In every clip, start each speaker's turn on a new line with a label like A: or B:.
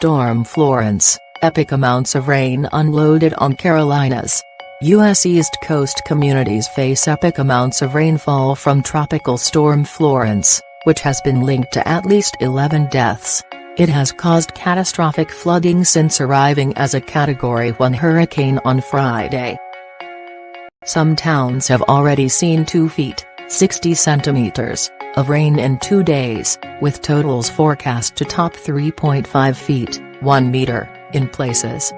A: Storm Florence, epic amounts of rain unloaded on Carolinas. U.S. East Coast communities face epic amounts of rainfall from Tropical Storm Florence, which has been linked to at least 11 deaths. It has caused catastrophic flooding since arriving as a Category 1 hurricane on Friday. Some towns have already seen 2 feet, 60 centimeters, of rain in 2 days, with totals forecast to top 3.5 feet, 1 meter, in places.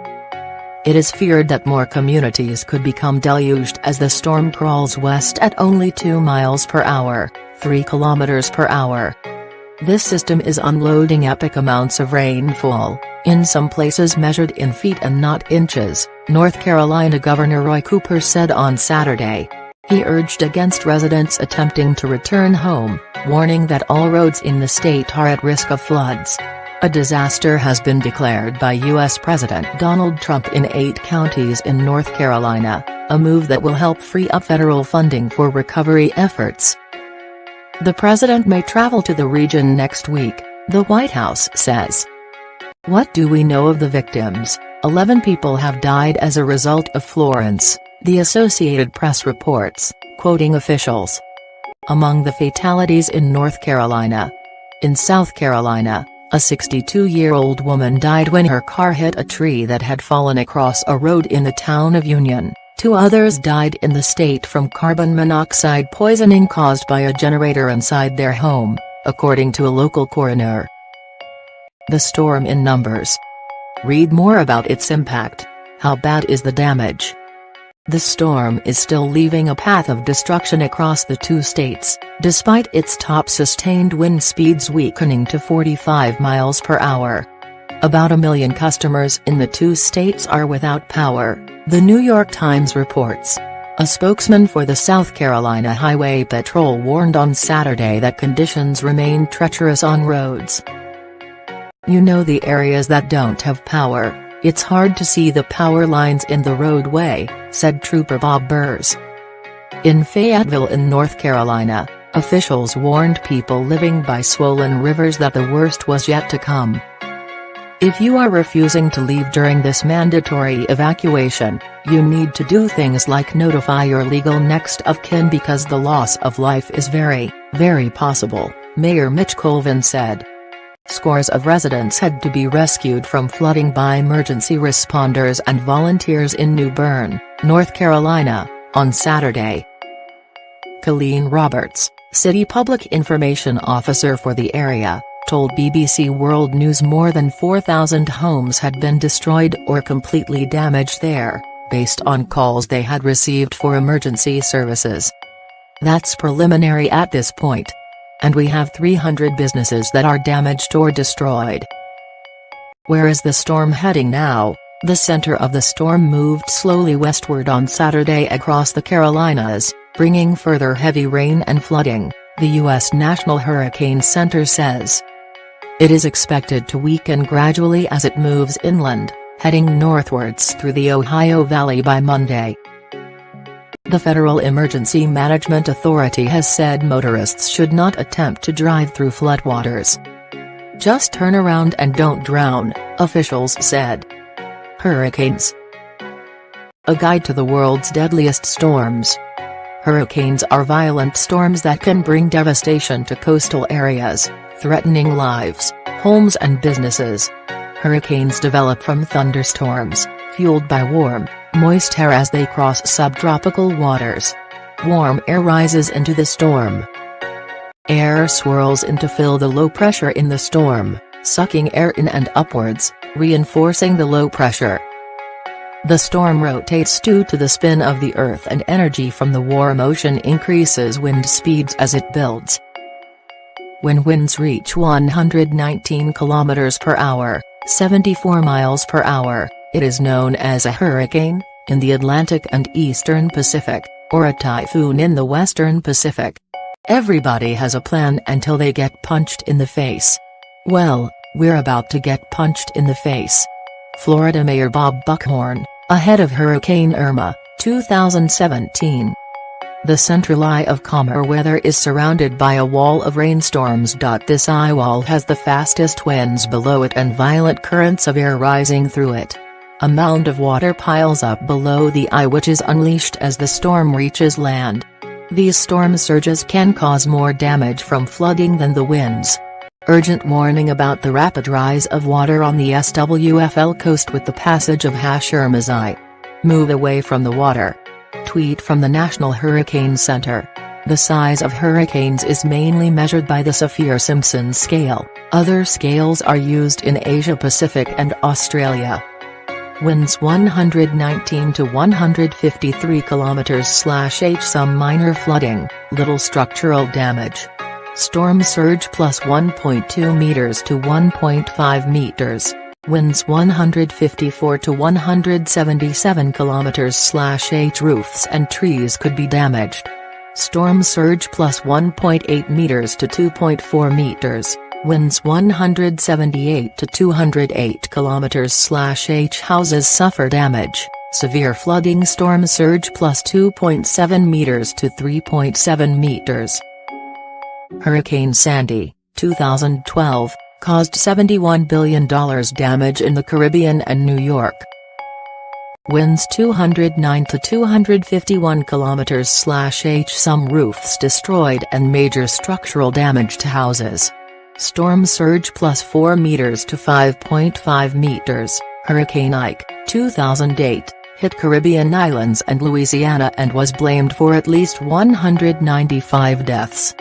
A: It is feared that more communities could become deluged as the storm crawls west at only 2 miles per hour, 3 kilometers per hour. This system is unloading epic amounts of rainfall, in some places measured in feet and not inches, North Carolina Governor Roy Cooper said on Saturday. He urged against residents attempting to return home, warning that all roads in the state are at risk of floods. A disaster has been declared by U.S. President Donald Trump in 8 counties in North Carolina, a move that will help free up federal funding for recovery efforts. The president may travel to the region next week, the White House says. What do we know of the victims? 11 people have died as a result of Florence, the Associated Press reports, quoting officials. Among the fatalities in North Carolina. In South Carolina, a 62-year-old woman died when her car hit a tree that had fallen across a road in the town of Union. 2 others died in the state from carbon monoxide poisoning caused by a generator inside their home, according to a local coroner. The storm in numbers. Read more about its impact. How bad is the damage? The storm is still leaving a path of destruction across the 2 states, despite its top sustained wind speeds weakening to 45 miles per hour. About 1 million customers in the 2 states are without power, the New York Times reports. A spokesman for the South Carolina Highway Patrol warned on Saturday that conditions remain treacherous on roads. You know, the areas that don't have power, it's hard to see the power lines in the roadway, said Trooper Bob Burrs. In Fayetteville in North Carolina, officials warned people living by swollen rivers that the worst was yet to come. If you are refusing to leave during this mandatory evacuation, you need to do things like notify your legal next of kin because the loss of life is very, very possible, Mayor Mitch Colvin said. Scores of residents had to be rescued from flooding by emergency responders and volunteers in New Bern, North Carolina, on Saturday. Colleen Roberts, city public information officer for the area, told BBC World News more than 4,000 homes had been destroyed or completely damaged there, based on calls they had received for emergency services. That's preliminary at this point. And we have 300 businesses that are damaged or destroyed. Where is the storm heading now? The center of the storm moved slowly westward on Saturday across the Carolinas, bringing further heavy rain and flooding, the U.S. National Hurricane Center says. It is expected to weaken gradually as it moves inland, heading northwards through the Ohio Valley by Monday. The Federal Emergency Management Authority has said motorists should not attempt to drive through floodwaters. Just turn around and don't drown, officials said. Hurricanes. A guide to the world's deadliest storms. Hurricanes are violent storms that can bring devastation to coastal areas, threatening lives, homes and businesses. Hurricanes develop from thunderstorms, fueled by warm, moist air as they cross subtropical waters. Warm air rises into the storm. Air swirls in to fill the low pressure in the storm, sucking air in and upwards, reinforcing the low pressure. The storm rotates due to the spin of the Earth, and energy from the warm ocean increases wind speeds as it builds. When winds reach 119 kilometers per hour, 74 miles per hour, it is known as a hurricane, in the Atlantic and Eastern Pacific, or a typhoon in the Western Pacific. Everybody has a plan until they get punched in the face. Well, we're about to get punched in the face. Florida Mayor Bob Buckhorn, ahead of Hurricane Irma, 2017. The central eye of calmer weather is surrounded by a wall of rainstorms. This eye wall has the fastest winds below it and violent currents of air rising through it. A mound of water piles up below the eye which is unleashed as the storm reaches land. These storm surges can cause more damage from flooding than the winds. Urgent warning about the rapid rise of water on the SWFL coast with the passage of Irma. Move away from the water. Tweet from the National Hurricane Center. The size of hurricanes is mainly measured by the Saffir-Simpson scale. Other scales are used in Asia-Pacific and Australia. Winds 119 to 153 km/h. Some minor flooding, little structural damage. Storm surge plus 1.2 meters to 1.5 meters. Winds 154 to 177 km/h. Roofs and trees could be damaged. Storm surge plus 1.8 meters to 2.4 meters. Winds 178 to 208 km/h. Houses suffer damage. Severe flooding. Storm surge plus 2.7 meters to 3.7 meters. Hurricane Sandy, 2012, caused $71 billion damage in the Caribbean and New York. Winds 209 to 251 km/h. Some roofs destroyed and major structural damage to houses. Storm surge plus 4 meters to 5.5 meters. Hurricane Ike, 2008, hit Caribbean islands and Louisiana and was blamed for at least 195 deaths.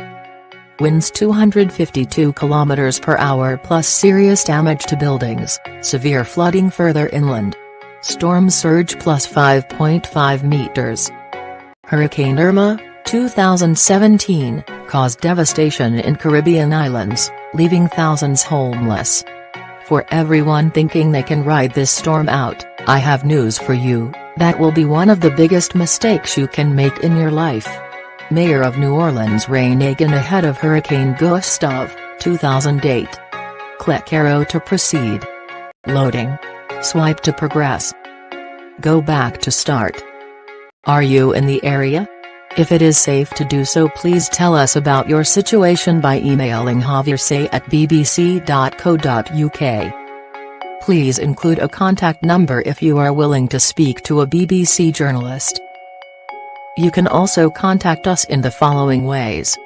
A: Winds 252 km/h plus serious damage to buildings, severe flooding further inland. Storm surge plus 5.5 meters. Hurricane Irma, 2017, caused devastation in Caribbean islands, leaving thousands homeless. For everyone thinking they can ride this storm out, I have news for you, that will be one of the biggest mistakes you can make in your life. Mayor of New Orleans Ray Nagin ahead of Hurricane Gustav, 2008. Click arrow to proceed. Loading. Swipe to progress. Go back to start. Are you in the area? If it is safe to do so, please tell us about your situation by emailing javiersay@bbc.co.uk. Please include a contact number if you are willing to speak to a BBC journalist. You can also contact us in the following ways.